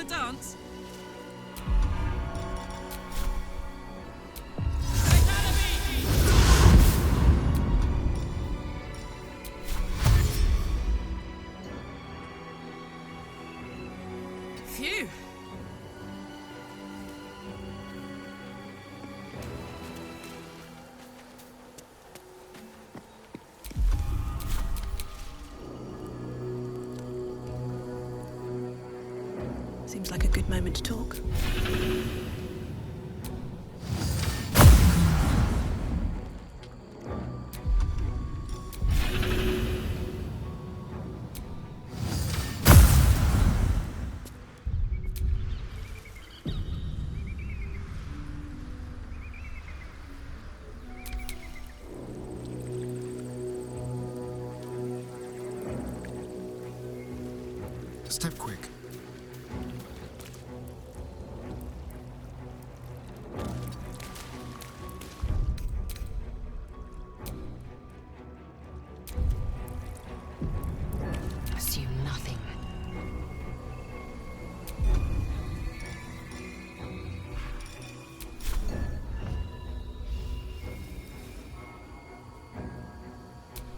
want to dance? Phew. Seems like a good moment to talk. Step quick. Assume nothing.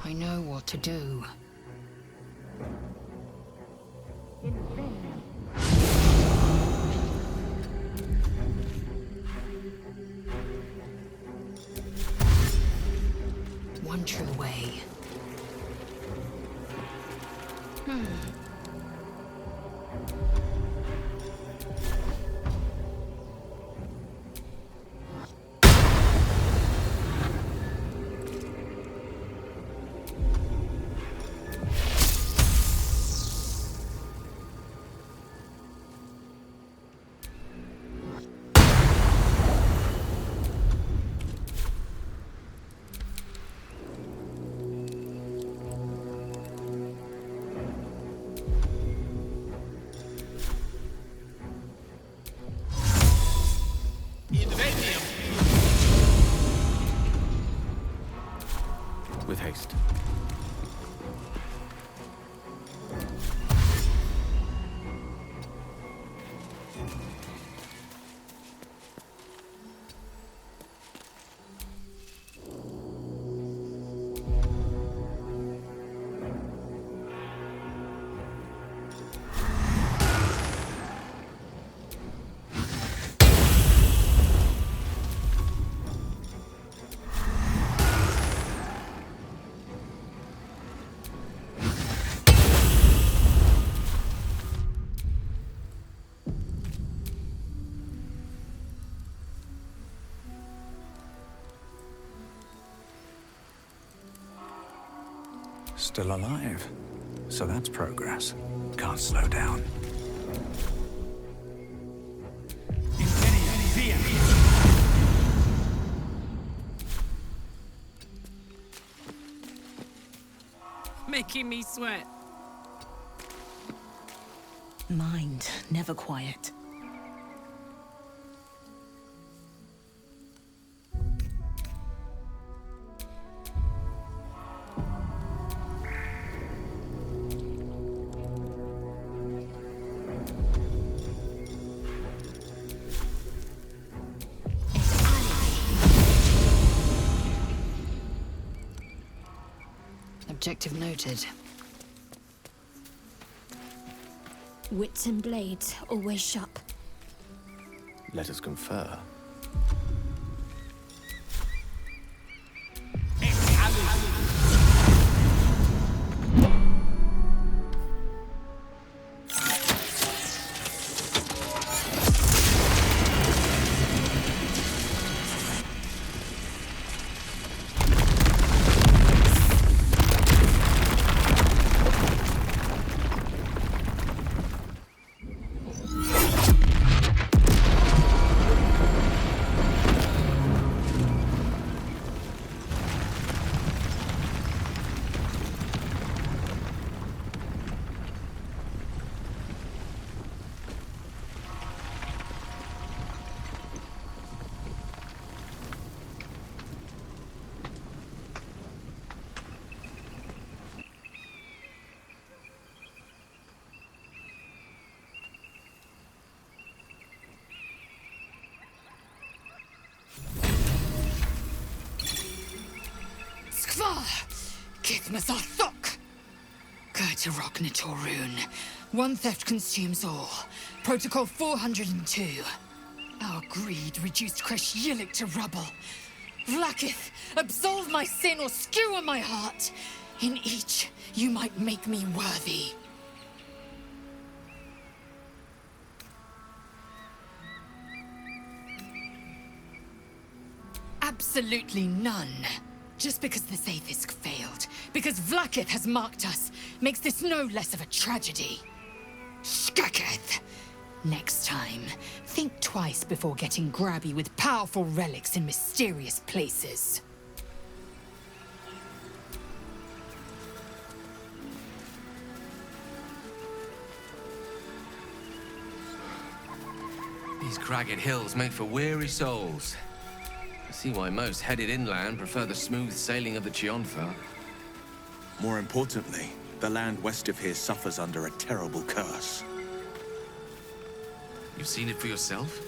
I know what to do. One true way. With haste. Still alive. So that's progress. Can't slow down. Making me sweat. Mind never quiet. Objective noted. Wits and blades, always sharp. Let us confer. Githmathok! Gerta Rokna Torun. One theft consumes all. Protocol 402. Our greed reduced Kresh Yilik to rubble. Vlakith, absolve my sin or skewer my heart. In each, you might make me worthy. Absolutely none. Just because the Zaithisk failed, because Vlakith has marked us, makes this no less of a tragedy. Skaketh! Next time, think twice before getting grabby with powerful relics in mysterious places. These cragged hills make for weary souls. I see why most headed inland prefer the smooth sailing of the Chionfa. More importantly, the land west of here suffers under a terrible curse. You've seen it for yourself?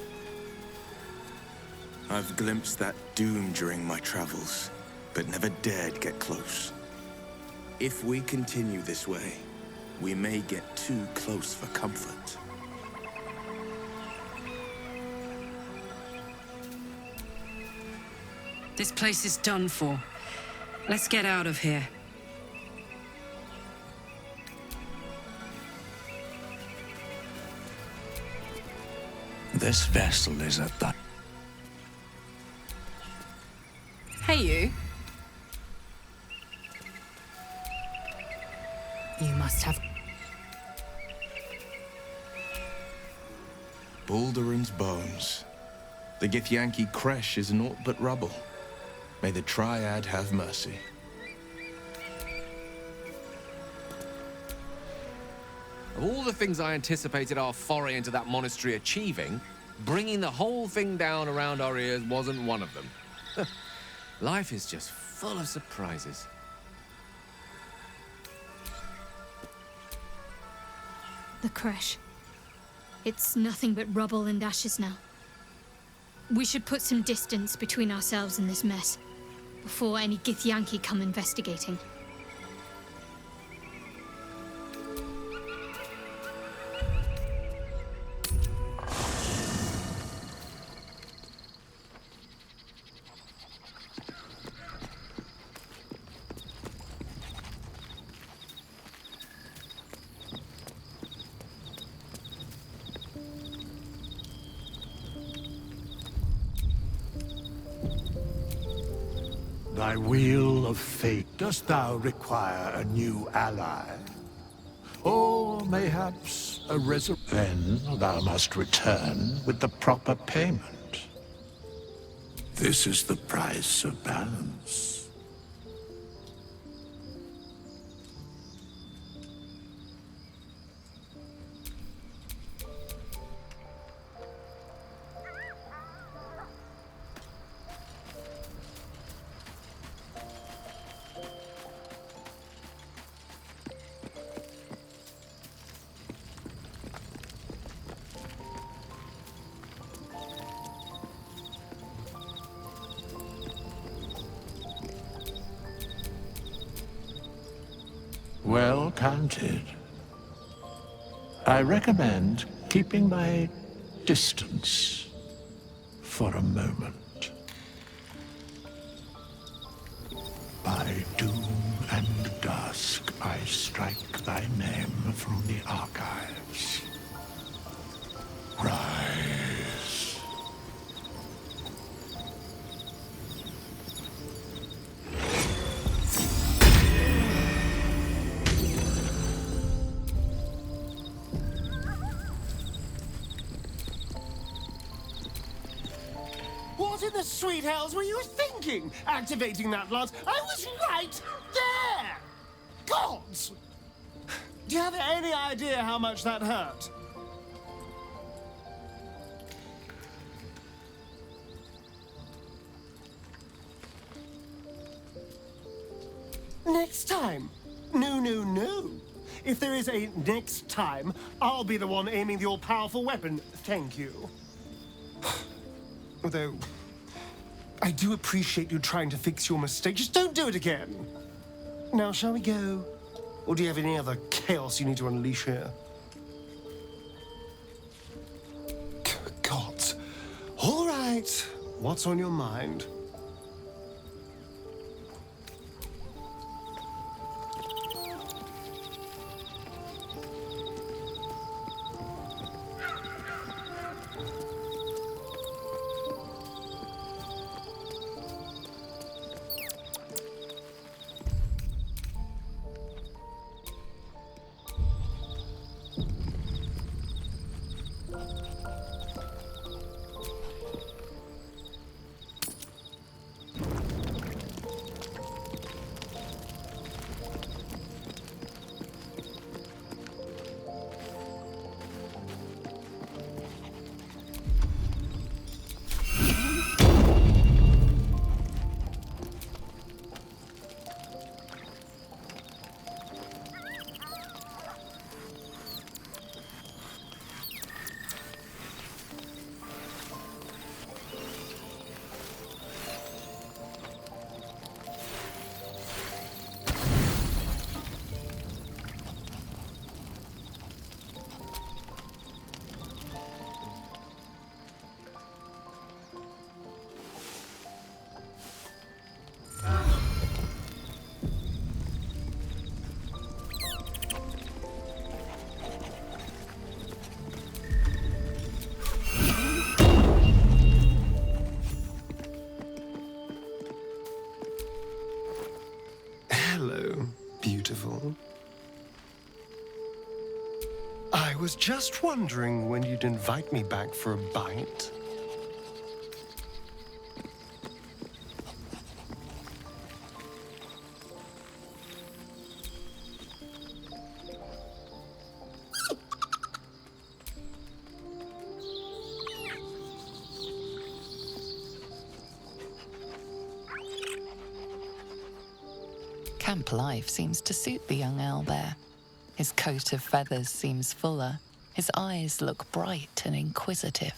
I've glimpsed that doom during my travels, but never dared get close. If we continue this way, we may get too close for comfort. This place is done for. Let's get out of here. This vessel is at the... Hey, you. You must have... Baldurin's bones. The Githyanki Kresh is naught but rubble. May the Triad have mercy. Of all the things I anticipated our foray into that monastery achieving, bringing the whole thing down around our ears wasn't one of them. Life is just full of surprises. The Kresh. It's nothing but rubble and ashes now. We should put some distance between ourselves and this mess, before any Githyanki come investigating. Thy wheel of fate, dost thou require a new ally? Or mayhaps a Then thou must return with the proper payment. This is the price of balance. Well counted. I recommend keeping my distance for a moment. By doom and dusk, I strike thy name from the archives. Rise. What in the sweet hells were you thinking, activating that lance? I was right there! Gods! Do you have any idea how much that hurt? Next time? No, no, no. If there is a next time, I'll be the one aiming the all-powerful weapon. Thank you. Although, I do appreciate you trying to fix your mistake. Just don't do it again. Now, shall we go? Or do you have any other chaos you need to unleash here? Gods. All right. What's on your mind? Hello, beautiful. I was just wondering when you'd invite me back for a bite. Camp life seems to suit the young owlbear. His coat of feathers seems fuller. His eyes look bright and inquisitive.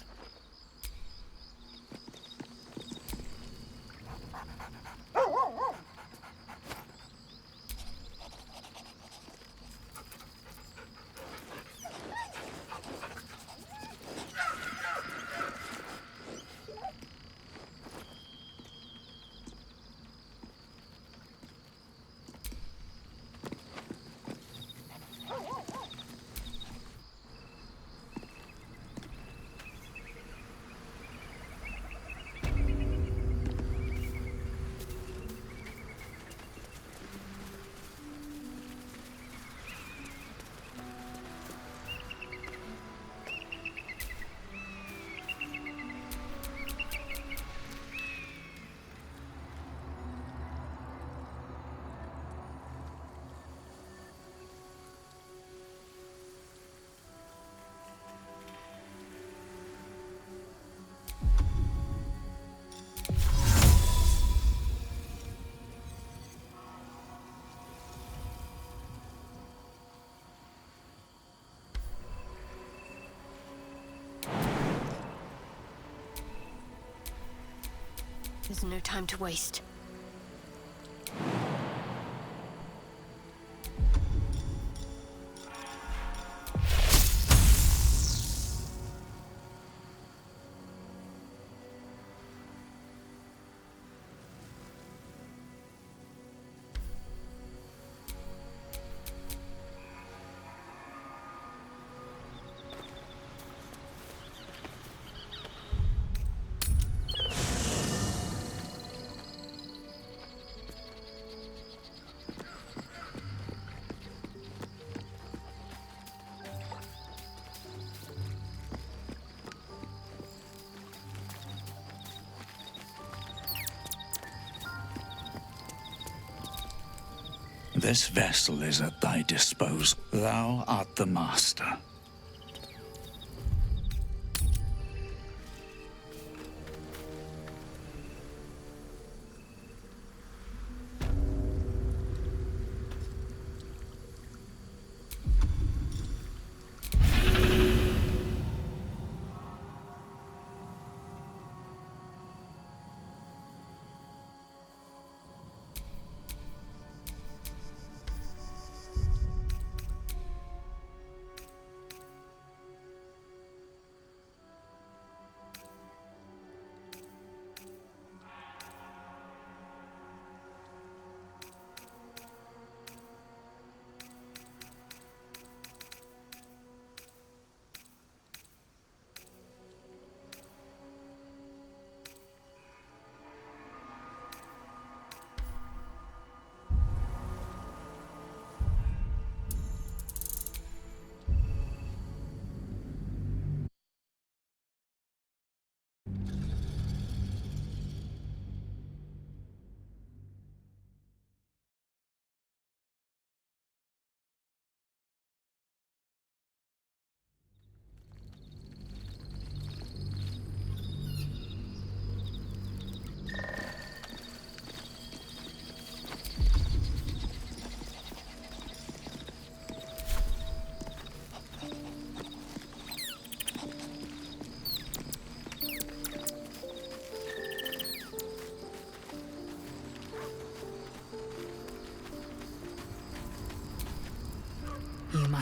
There's no time to waste. This vessel is at thy disposal. Thou art the master.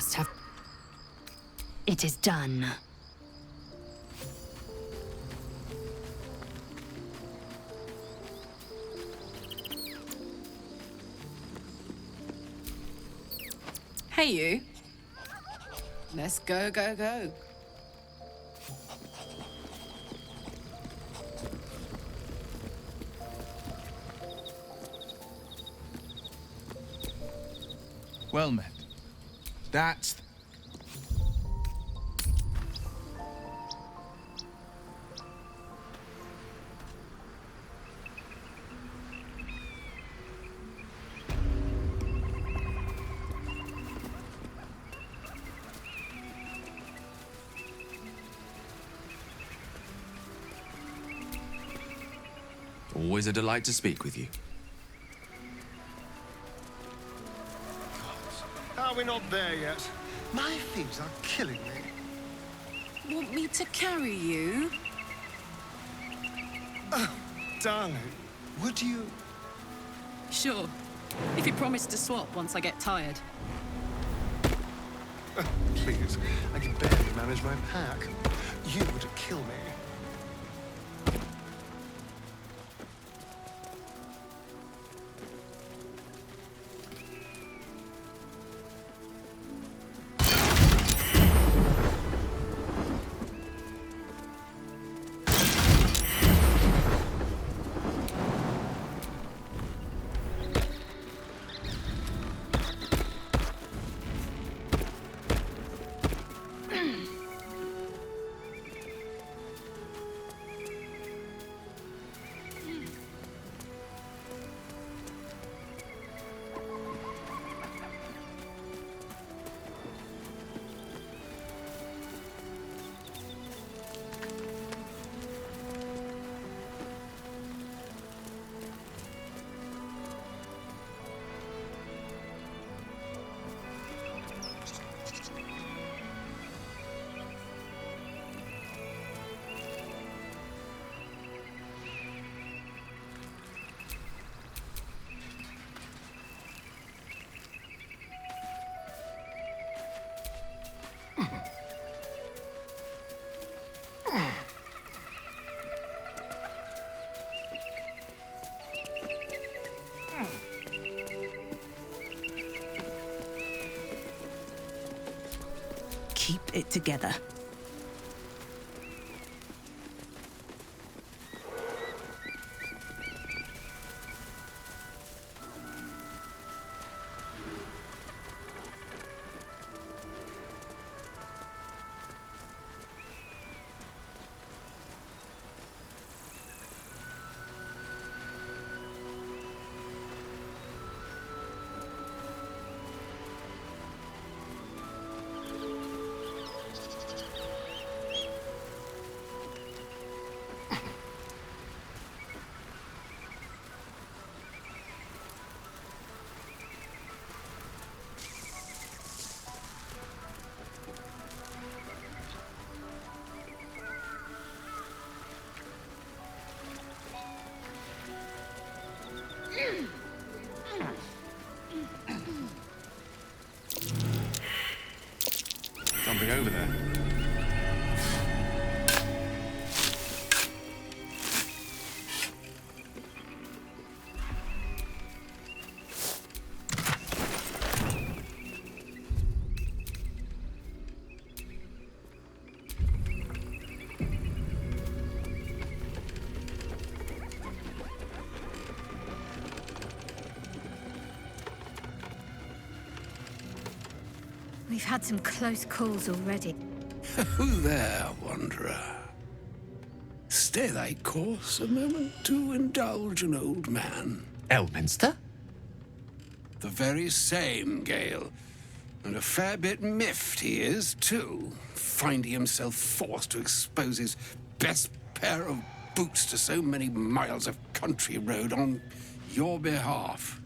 must have... It is done. Hey, you. Let's go, go, go. Well met. That's... Always a delight to speak with you. Are we not there yet? My feet are killing me. Want me to carry you? Oh, darling, would you... Sure. If you promise to swap once I get tired. Please, I can barely manage my pack. You would kill me. Keep it together. Something over there. We've had some close calls already. Who there, wanderer? Stay thy course a moment to indulge an old man. Elminster? The very same, Gale. And a fair bit miffed he is, too, finding himself forced to expose his best pair of boots to so many miles of country road on your behalf.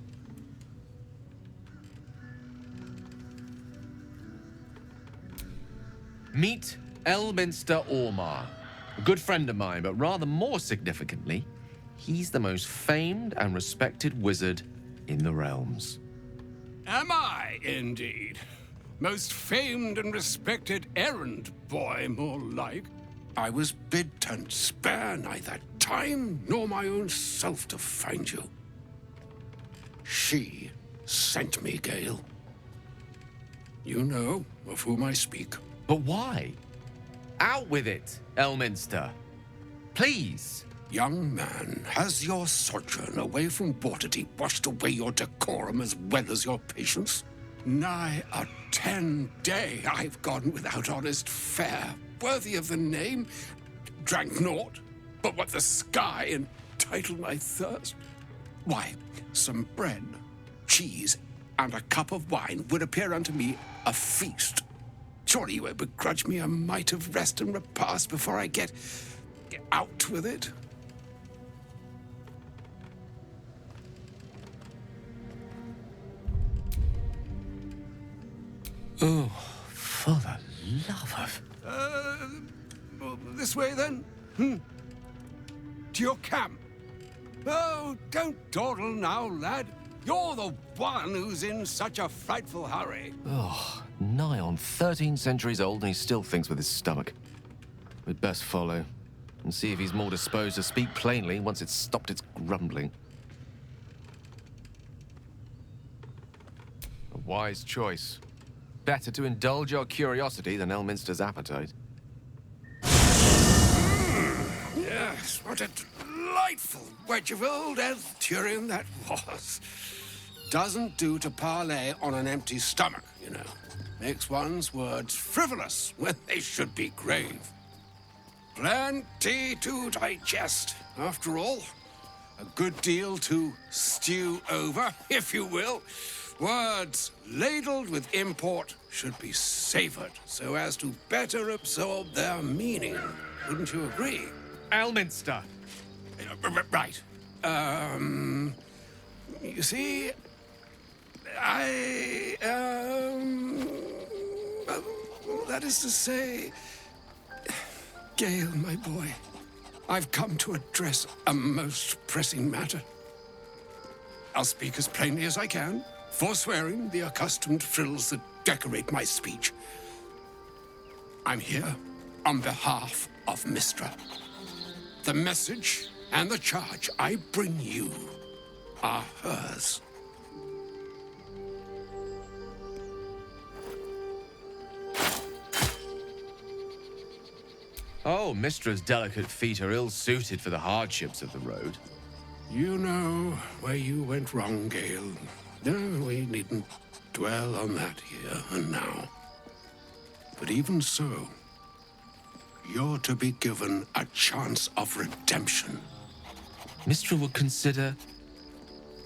Meet Elminster Ormar, a good friend of mine, but rather more significantly, he's the most famed and respected wizard in the realms. Am I, indeed? Most famed and respected errand boy, more like. I was bid to spare neither time nor my own self to find you. She sent me, Gale. You know of whom I speak. But why? Out with it, Elminster. Please. Young man, has your sojourn away from Waterdeep washed away your decorum as well as your patience? Nigh a 10-day I've gone without honest fare, worthy of the name. Drank naught but what the sky entitled my thirst. Why, some bread, cheese, and a cup of wine would appear unto me a feast. Surely you would begrudge me a mite of rest and repast before I get out with it? Oh, for the love of... This way then? To your camp. Oh, don't dawdle now, lad. You're the one who's in such a frightful hurry. Oh, nigh on 13 centuries old and he still thinks with his stomach. We'd best follow and see if he's more disposed to speak plainly once it's stopped its grumbling. A wise choice. Better to indulge your curiosity than Elminster's appetite. Yes, what a delightful wedge of old Elthurian that was. Doesn't do to parley on an empty stomach, you know. Makes one's words frivolous when they should be grave. Plenty to digest, after all. A good deal to stew over, if you will. Words ladled with import should be savored so as to better absorb their meaning. Wouldn't you agree? Elminster! Right. You see, that is to say, Gale, my boy, I've come to address a most pressing matter. I'll speak as plainly as I can, forswearing the accustomed frills that decorate my speech. I'm here on behalf of Mystra. The message and the charge I bring you are hers. Oh, Mystra's delicate feet are ill-suited for the hardships of the road. You know where you went wrong, Gale. No, we needn't dwell on that here and now. But even so, you're to be given a chance of redemption. Mystra would consider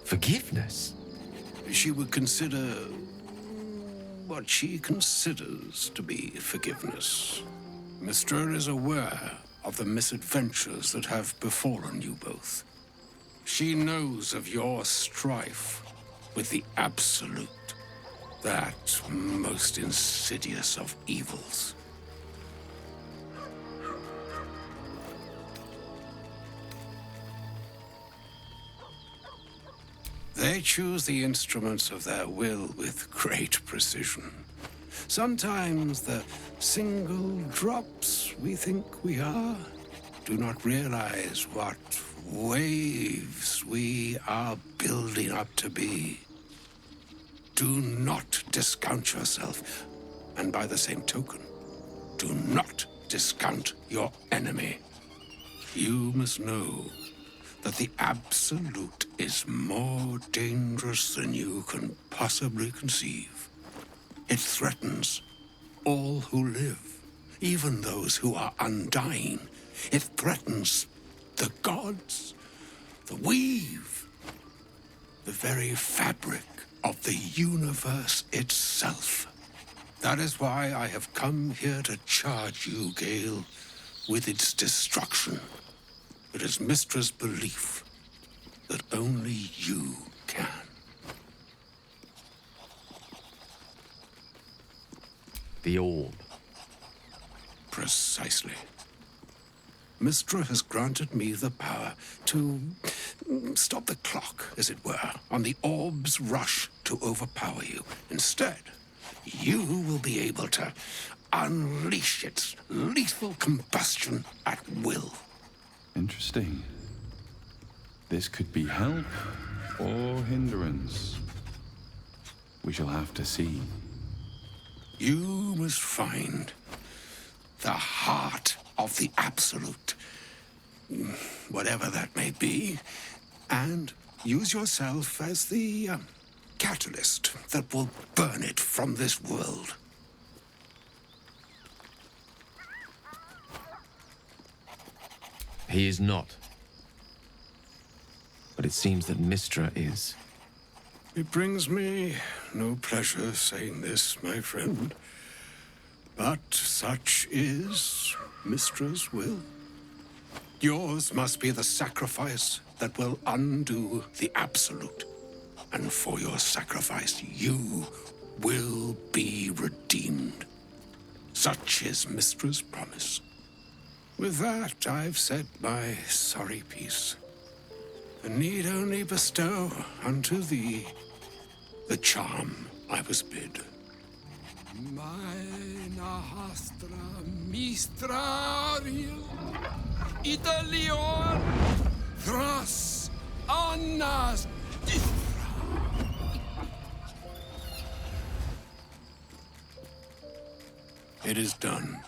forgiveness. She would consider what she considers to be forgiveness. Mystra is aware of the misadventures that have befallen you both. She knows of your strife with the Absolute, that most insidious of evils. They choose the instruments of their will with great precision. Sometimes the single drops we think we are do not realize what waves we are building up to be. Do not discount yourself, and by the same token, do not discount your enemy. You must know that the Absolute is more dangerous than you can possibly conceive. It threatens all who live, even those who are undying. It threatens the gods, the weave, the very fabric of the universe itself. That is why I have come here to charge you, Gale, with its destruction. It is Mystra's belief that only you can. The orb. Precisely. Mystra has granted me the power to stop the clock, as it were, on the orb's rush to overpower you. Instead, you will be able to unleash its lethal combustion at will. Interesting. This could be help or hindrance. We shall have to see. You must find the heart of the Absolute, whatever that may be, and use yourself as the catalyst that will burn it from this world. He is not. But it seems that Mystra is. It brings me no pleasure saying this, my friend. But such is Mystra's will. Yours must be the sacrifice that will undo the Absolute. And for your sacrifice, you will be redeemed. Such is Mystra's promise. With that, I've said my sorry piece, and need only bestow unto thee the charm I was bid. Mina hastra mistrariel Italion thras annas It is done.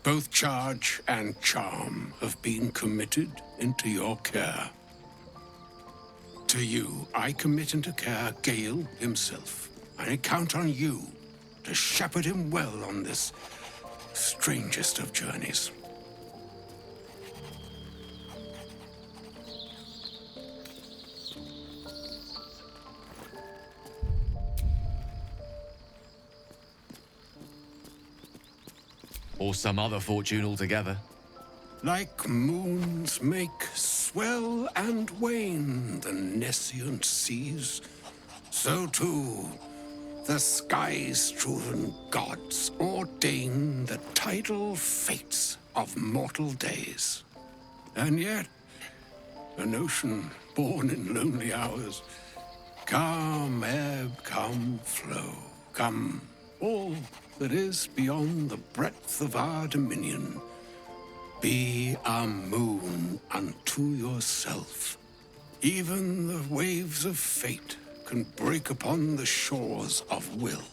Both charge and charm have been committed into your care. To you, I commit into care Gale himself. I count on you to shepherd him well on this strangest of journeys. Or some other fortune altogether. Like moons make swell and wane the nescient seas, so too the sky-strewn gods ordain the tidal fates of mortal days. And yet, an ocean born in lonely hours, come ebb, come flow, come all that is beyond the breadth of our dominion. Be a moon unto yourself. Even the waves of fate can break upon the shores of will.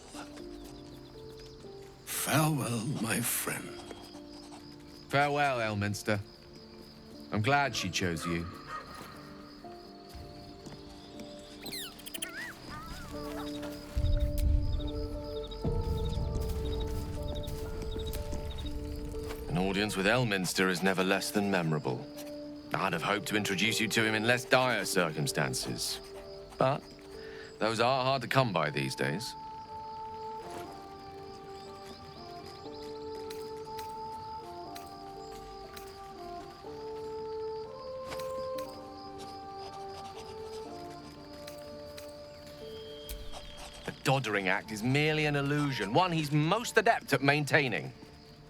Farewell, my friend. Farewell, Elminster. I'm glad she chose you. An audience with Elminster is never less than memorable. I'd have hoped to introduce you to him in less dire circumstances. But those are hard to come by these days. The Doddering Act is merely an illusion, one he's most adept at maintaining.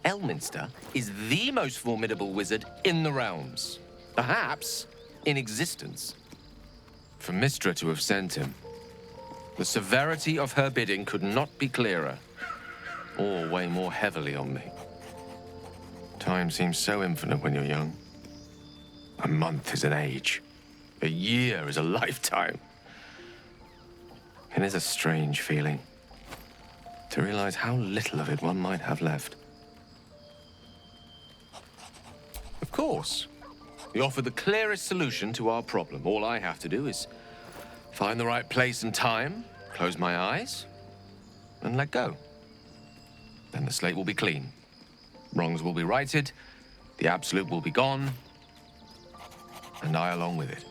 Elminster is the most formidable wizard in the realms. Perhaps in existence. For Mystra to have sent him, the severity of her bidding could not be clearer, or weigh more heavily on me. Time seems so infinite when you're young. A month is an age. A year is a lifetime. It is a strange feeling to realize how little of it one might have left. Of course, we offer the clearest solution to our problem. All I have to do is find the right place and time, close my eyes, and let go. Then the slate will be clean. Wrongs will be righted, the Absolute will be gone, and I along with it.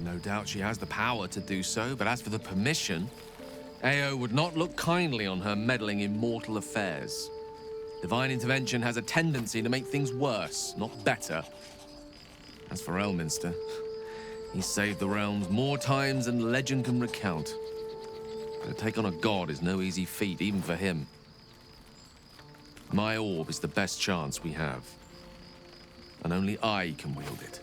No doubt she has the power to do so, but as for the permission, Ao would not look kindly on her meddling in mortal affairs. Divine intervention has a tendency to make things worse, not better. As for Elminster, he's saved the realms more times than legend can recount. But to take on a god is no easy feat, even for him. My orb is the best chance we have. and only I can wield it.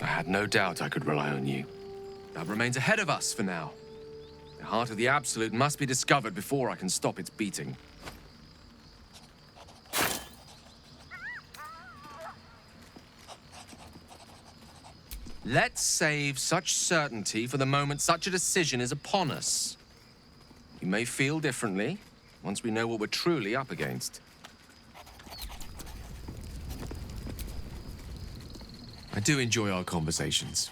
I had no doubt I could rely on you. That remains ahead of us for now. The heart of the Absolute must be discovered before I can stop its beating. Let's save such certainty for the moment such a decision is upon us. You may feel differently once we know what we're truly up against. I do enjoy our conversations.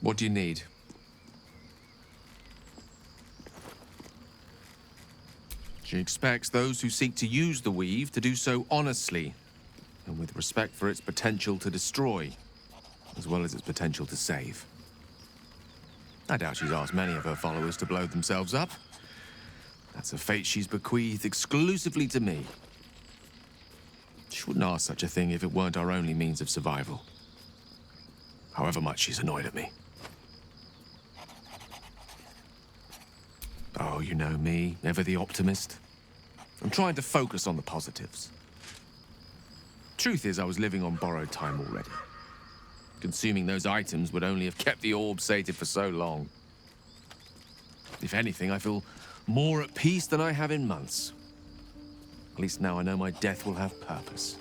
What do you need? She expects those who seek to use the weave to do so honestly and with respect for its potential to destroy, as well as its potential to save. I doubt she's asked many of her followers to blow themselves up. That's a fate she's bequeathed exclusively to me. She wouldn't ask such a thing if it weren't our only means of survival. However much she's annoyed at me. Oh, you know me, ever the optimist. I'm trying to focus on the positives. Truth is, I was living on borrowed time already. Consuming those items would only have kept the orb sated for so long. If anything, I feel more at peace than I have in months. At least now I know my death will have purpose.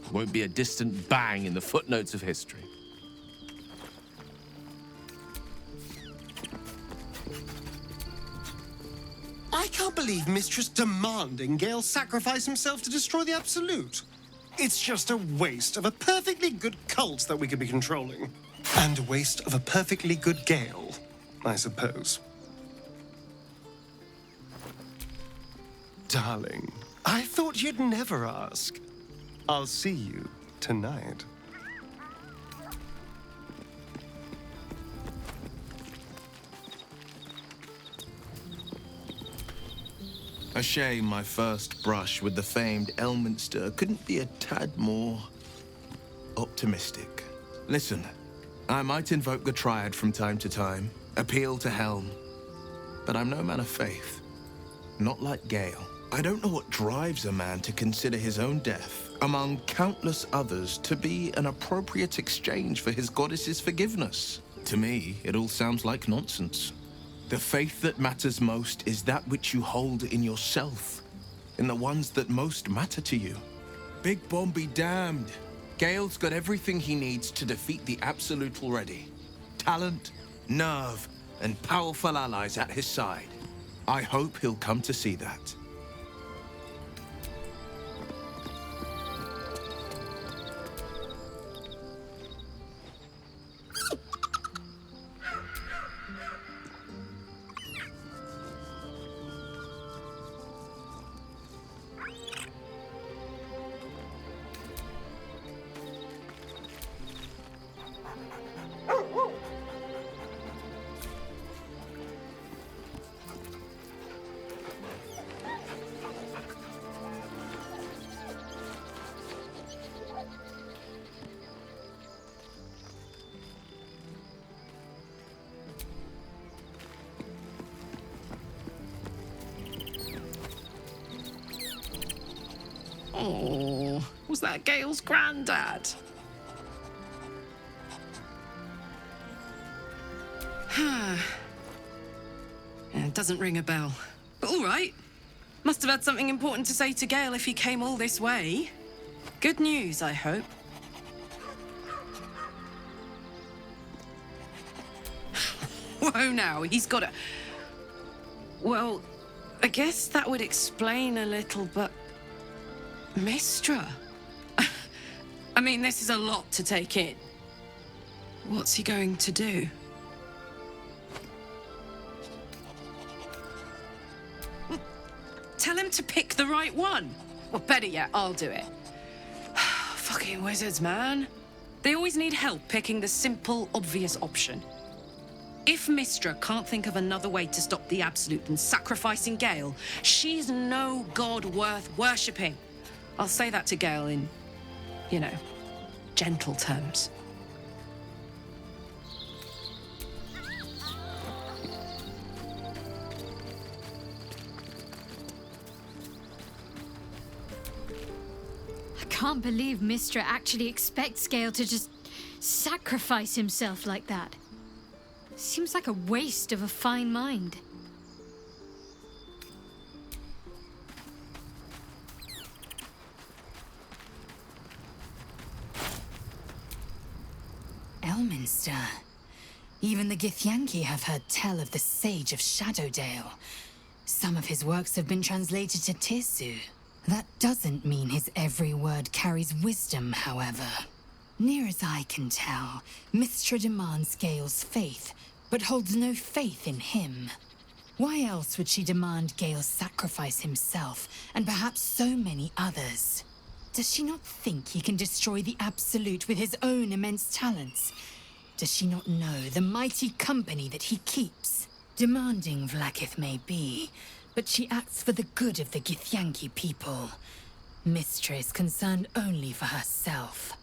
It won't be a distant bang in the footnotes of history. I can't believe Mistress demanding Gale sacrifice himself to destroy the Absolute. It's just a waste of a perfectly good cult that we could be controlling. And a waste of a perfectly good Gale, I suppose. Darling, I thought you'd never ask. I'll see you tonight. A shame my first brush with the famed Elminster couldn't be a tad more optimistic. Listen, I might invoke the Triad from time to time, appeal to Helm, but I'm no man of faith. Not like Gale. I don't know what drives a man to consider his own death, among countless others, to be an appropriate exchange for his goddess's forgiveness. To me, it all sounds like nonsense. The faith that matters most is that which you hold in yourself, in the ones that most matter to you. Big Bomb be damned. Gale's got everything he needs to defeat the Absolute already. Talent, nerve, and powerful allies at his side. I hope he'll come to see that. Oh, was that Gale's granddad? It doesn't ring a bell. But all right. Must have had something important to say to Gale if he came all this way. Good news, I hope. Whoa now, he's got a... Well, I guess that would explain a little, but... Mistra? I mean, this is a lot to take in. What's he going to do? Well, tell him to pick the right one. Well, better yet, I'll do it. Fucking wizards, man. They always need help picking the simple, obvious option. If Mistra can't think of another way to stop the Absolute than sacrificing Gale, she's no god worth worshipping. I'll say that to Gale in, you know, gentle terms. can't believe Mistra actually expects Gale to just sacrifice himself like that. Seems like a waste of a fine mind. Elminster. Even the Githyanki have heard tell of the Sage of Shadowdale. Some of his works have been translated to Tirsu. That doesn't mean his every word carries wisdom, however. Near as I can tell, Mistra demands Gale's faith, but holds no faith in him. Why else would she demand Gale sacrifice himself, and perhaps so many others? Does she not think he can destroy the Absolute with his own immense talents? Does she not know the mighty company that he keeps? Demanding Vlaakith may be, but she acts for the good of the Githyanki people. Mistra is concerned only for herself.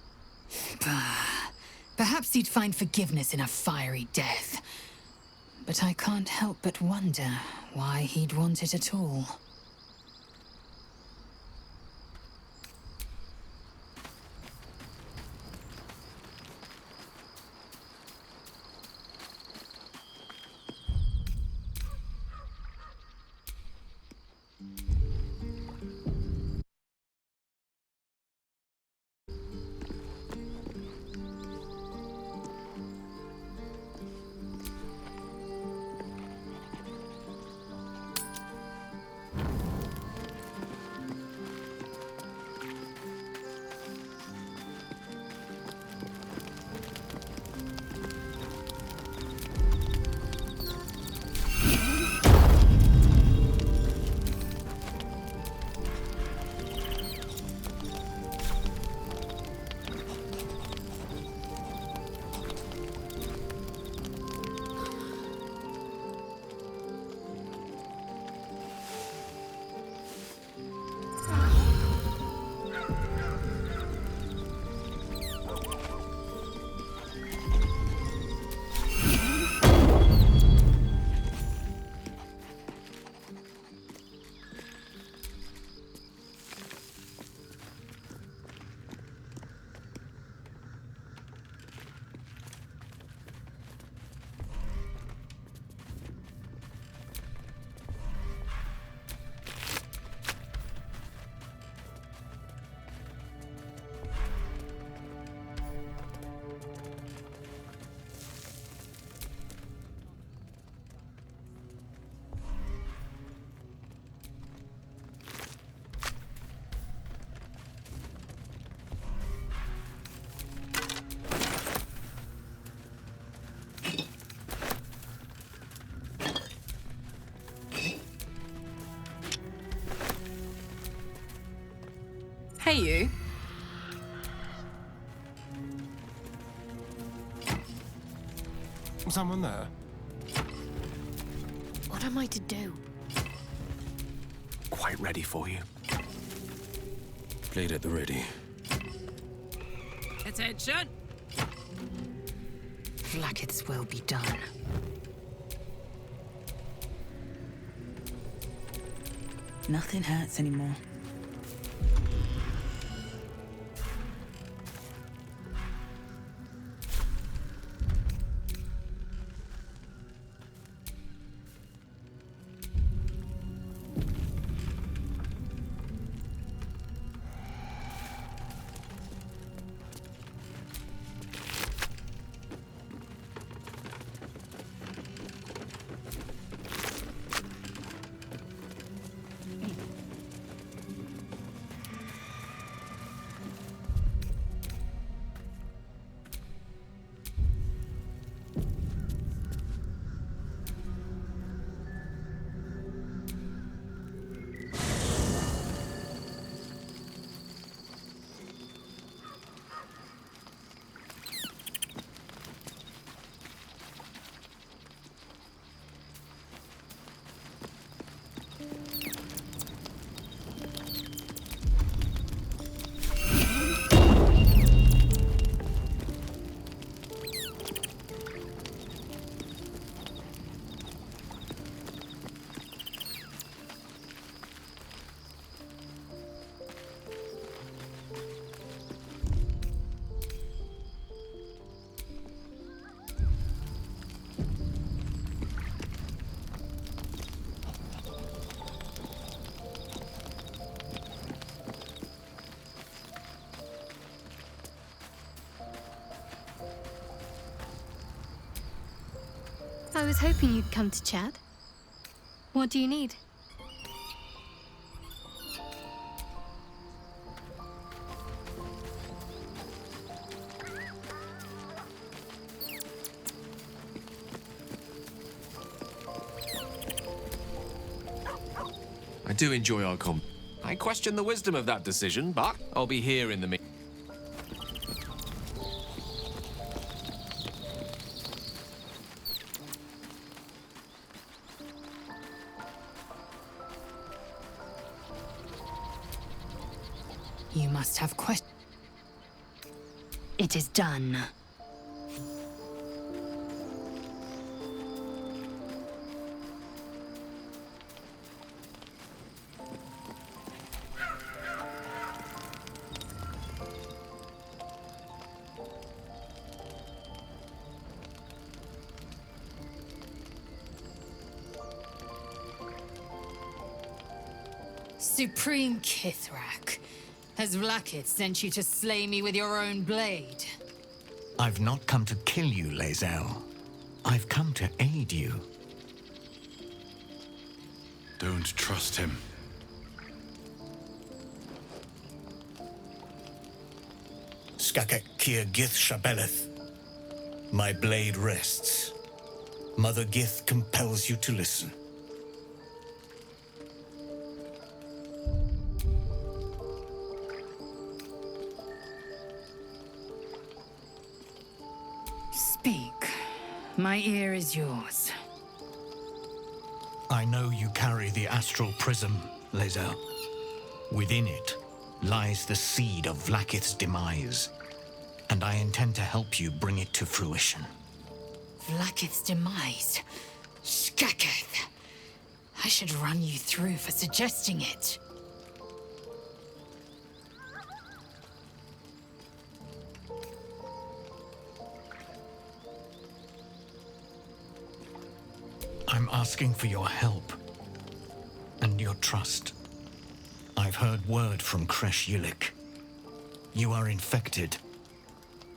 Bah. Perhaps he'd find forgiveness in a fiery death. But I can't help but wonder why he'd want it at all. Hey, you. Someone there? What am I to do? Quite ready for you. Blade at the ready. Attention! Vlaakith's will be done. Nothing hurts anymore. I was hoping you'd come to chat. What do you need? I do enjoy our I question the wisdom of that decision, but I'll be here in the You must have questions. It is done. Supreme Kithrak, has Vlaakith sent you to slay me with your own blade? I've not come to kill you, Lae'zel. I've come to aid you. Don't trust him. Skakek Kier Gith Shabeleth. My blade rests. Mother Gith compels you to listen. Speak. My ear is yours. I know you carry the astral prism, Lae'zel. Within it lies the seed of Vlaakith's demise, and I intend to help you bring it to fruition. Vlaakith's demise? Skaketh! I should run you through for suggesting it. I'm asking for your help and your trust. I've heard word from Kresh Yilik. You are infected,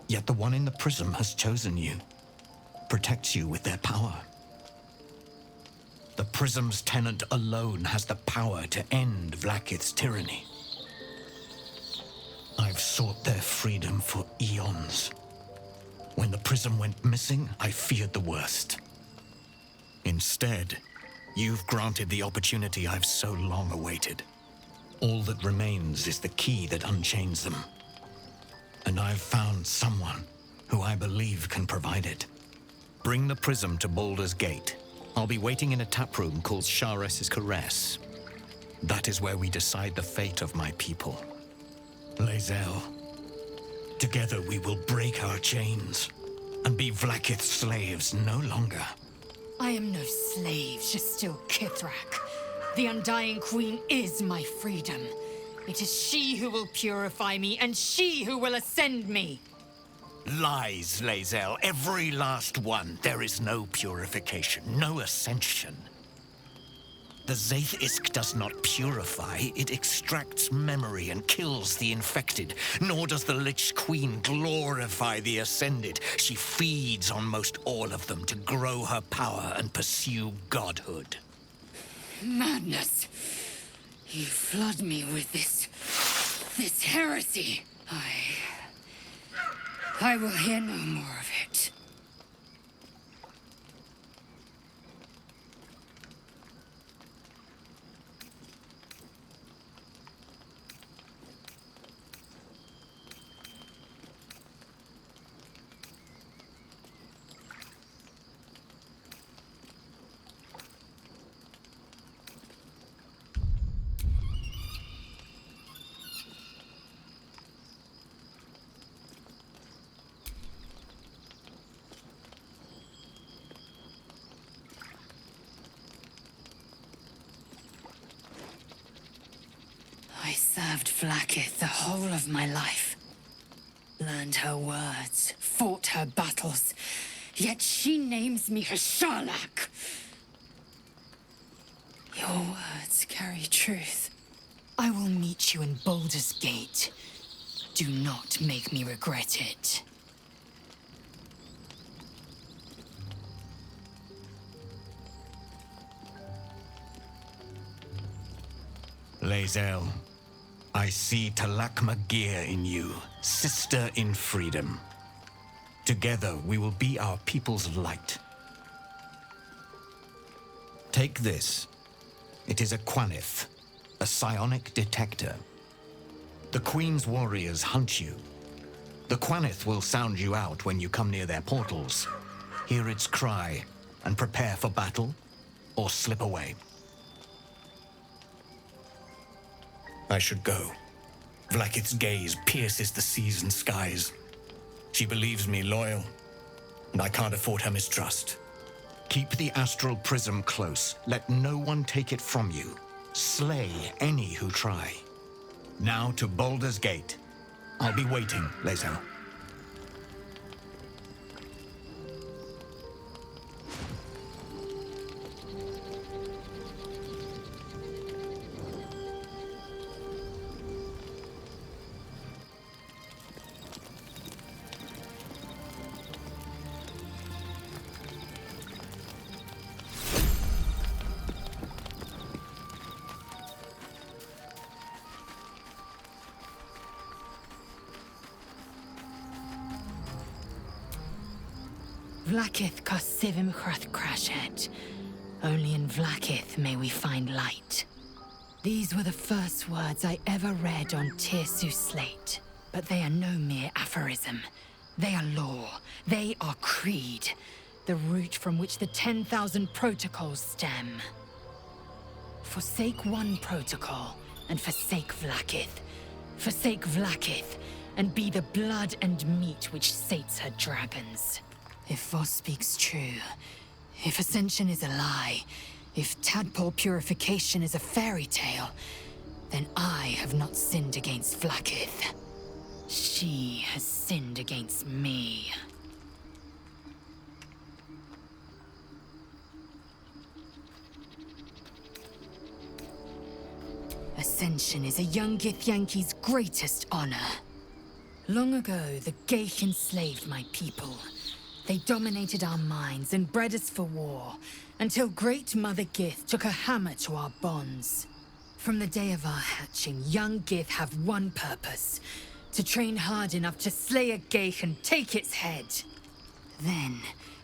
yet the one in the prism has chosen you, protects you with their power. The prism's tenant alone has the power to end Vlaakith's tyranny. I've sought their freedom for eons. When the prism went missing, I feared the worst. Instead, you've granted the opportunity I've so long awaited. All that remains is the key that unchains them. And I've found someone who I believe can provide it. Bring the prism to Baldur's Gate. I'll be waiting in a taproom called Shares's Caress. That is where we decide the fate of my people. Lae'zel, together we will break our chains and be Vlaakith's slaves no longer. I am no slave, just still Kithrak. The Undying Queen is my freedom. It is she who will purify me, and she who will ascend me. Lies, Lae'zel, every last one. There is no purification, no ascension. The Zaith Isk does not purify, it extracts memory and kills the infected. Nor does the Lich Queen glorify the ascended. She feeds on most all of them to grow her power and pursue godhood. Madness! You flood me with this heresy. I will hear no more of it. I served Vlaakith the whole of my life. Learned her words, fought her battles, yet she names me her Sharlak. Your words carry truth. I will meet you in Baldur's Gate. Do not make me regret it. Lae'zel, I see Talakma Gear in you, sister in freedom. Together, we will be our people's light. Take this. It is a Quanith, a psionic detector. The Queen's warriors hunt you. The Quanith will sound you out when you come near their portals. Hear its cry and prepare for battle, or slip away. I should go. Vlaakith's gaze pierces the seas and skies. She believes me loyal, and I can't afford her mistrust. Keep the astral prism close. Let no one take it from you. Slay any who try. Now to Baldur's Gate. I'll be waiting, Lae'zel. Vlaakith Kosivim Chrath Crashet. Only in Vlaakith may we find light. These were the first words I ever read on Tirsu's slate. But they are no mere aphorism. They are law. They are creed. The root from which the 10,000 protocols stem. Forsake one protocol, and forsake Vlaakith. Forsake Vlaakith, and be the blood and meat which sates her dragons. If Voss speaks true, if Ascension is a lie, if tadpole purification is a fairy tale, then I have not sinned against Vlaakith. She has sinned against me. Ascension is a young Githyanki's greatest honor. Long ago, the Geich enslaved my people. They dominated our minds and bred us for war, until Great Mother Gith took a hammer to our bonds. From the day of our hatching, young Gith have one purpose: to train hard enough to slay a Geich and take its head. Then,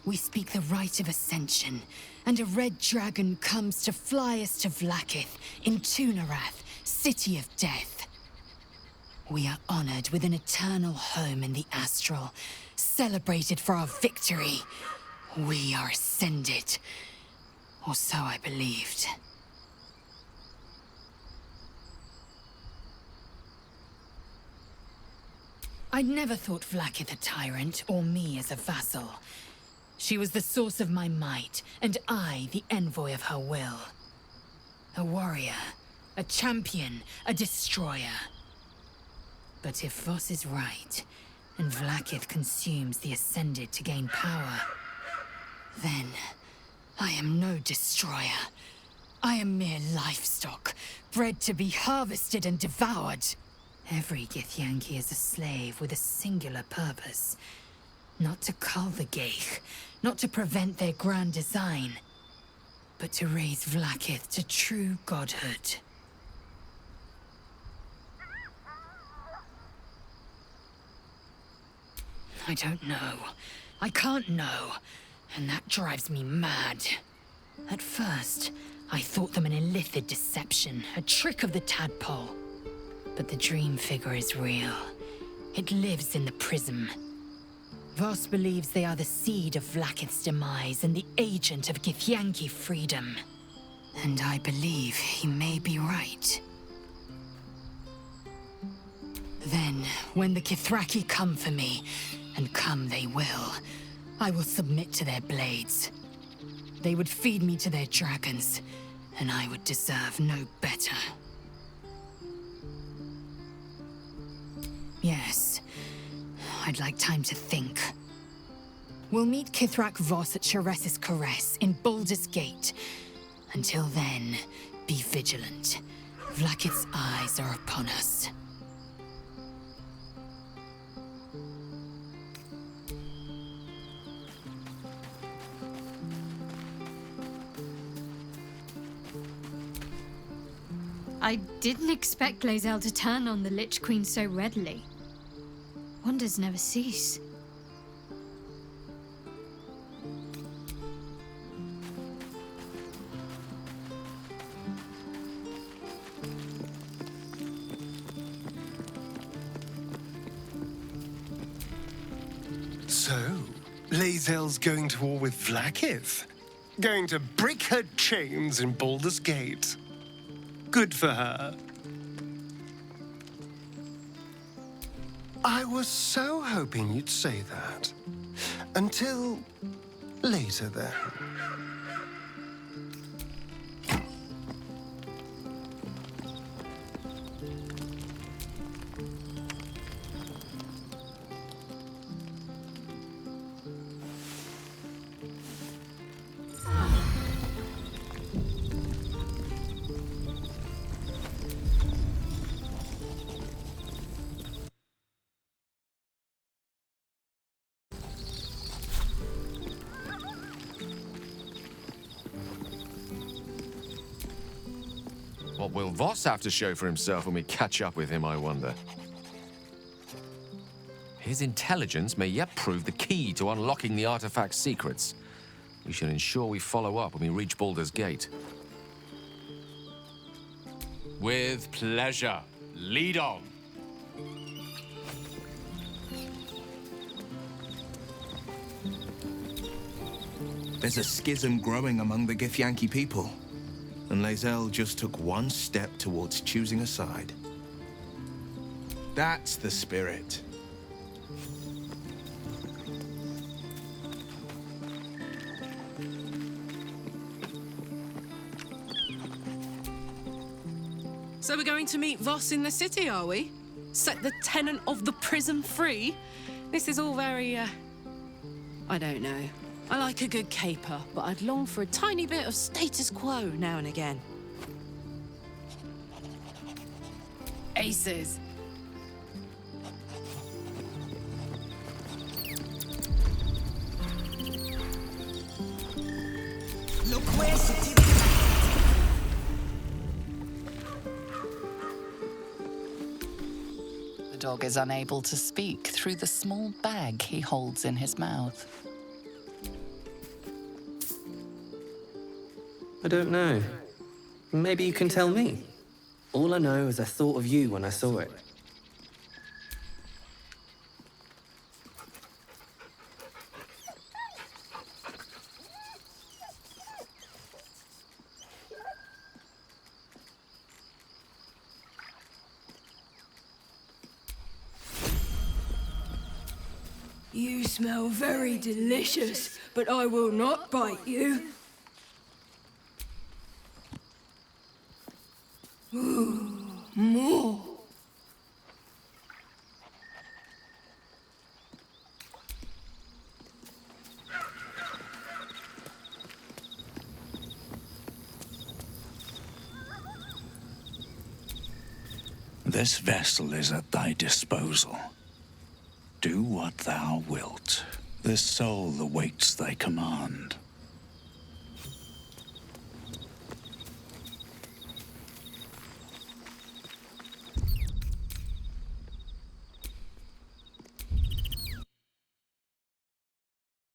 we speak the rite of Ascension, and a red dragon comes to fly us to Vlaakith, in Tunarath, City of Death. We are honored with an eternal home in the Astral, celebrated for our victory. We are ascended. Or so I believed. I'd never thought Vlaakith a tyrant, or me as a vassal. She was the source of my might, and I the envoy of her will. A warrior, a champion, a destroyer. But if Voss is right, and Vlaakith consumes the Ascended to gain power, then I am no destroyer. I am mere livestock, bred to be harvested and devoured. Every Githyanki is a slave with a singular purpose. Not to cull the Geich, not to prevent their grand design, but to raise Vlaakith to true godhood. I don't know. I can't know. And that drives me mad. At first, I thought them an illithid deception, a trick of the tadpole. But the dream figure is real. It lives in the prism. Voss believes they are the seed of Vlaakith's demise and the agent of Githyanki freedom. And I believe he may be right. Then, when the Kithraki come for me, and come they will, I will submit to their blades. They would feed me to their dragons, and I would deserve no better. Yes, I'd like time to think. We'll meet Kithrak Voss at Sheres's Caress in Baldur's Gate. Until then, be vigilant. Vlaakith's eyes are upon us. I didn't expect Lae'zel to turn on the Lich Queen so readily. Wonders never cease. So, Lae'zel's going to war with Vlaakith? Going to break her chains in Baldur's Gate? Good for her. I was so hoping you'd say that. Until later, then. What will Voss have to show for himself when we catch up with him, I wonder? His intelligence may yet prove the key to unlocking the artifact's secrets. We should ensure we follow up when we reach Baldur's Gate. With pleasure. Lead on. There's a schism growing among the Githyanki people, and Lae'zel just took one step towards choosing a side. That's the spirit. So we're going to meet Voss in the city, are we? Set the tenant of the prison free? This is all very, I don't know. I like a good caper, but I'd long for a tiny bit of status quo now and again. Aces. Look where she did. The dog is unable to speak through the small bag he holds in his mouth. I don't know. Maybe you can tell me. All I know is I thought of you when I saw it. You smell very delicious, but I will not bite you. Ooh, more. This vessel is at thy disposal. Do what thou wilt. This soul awaits thy command.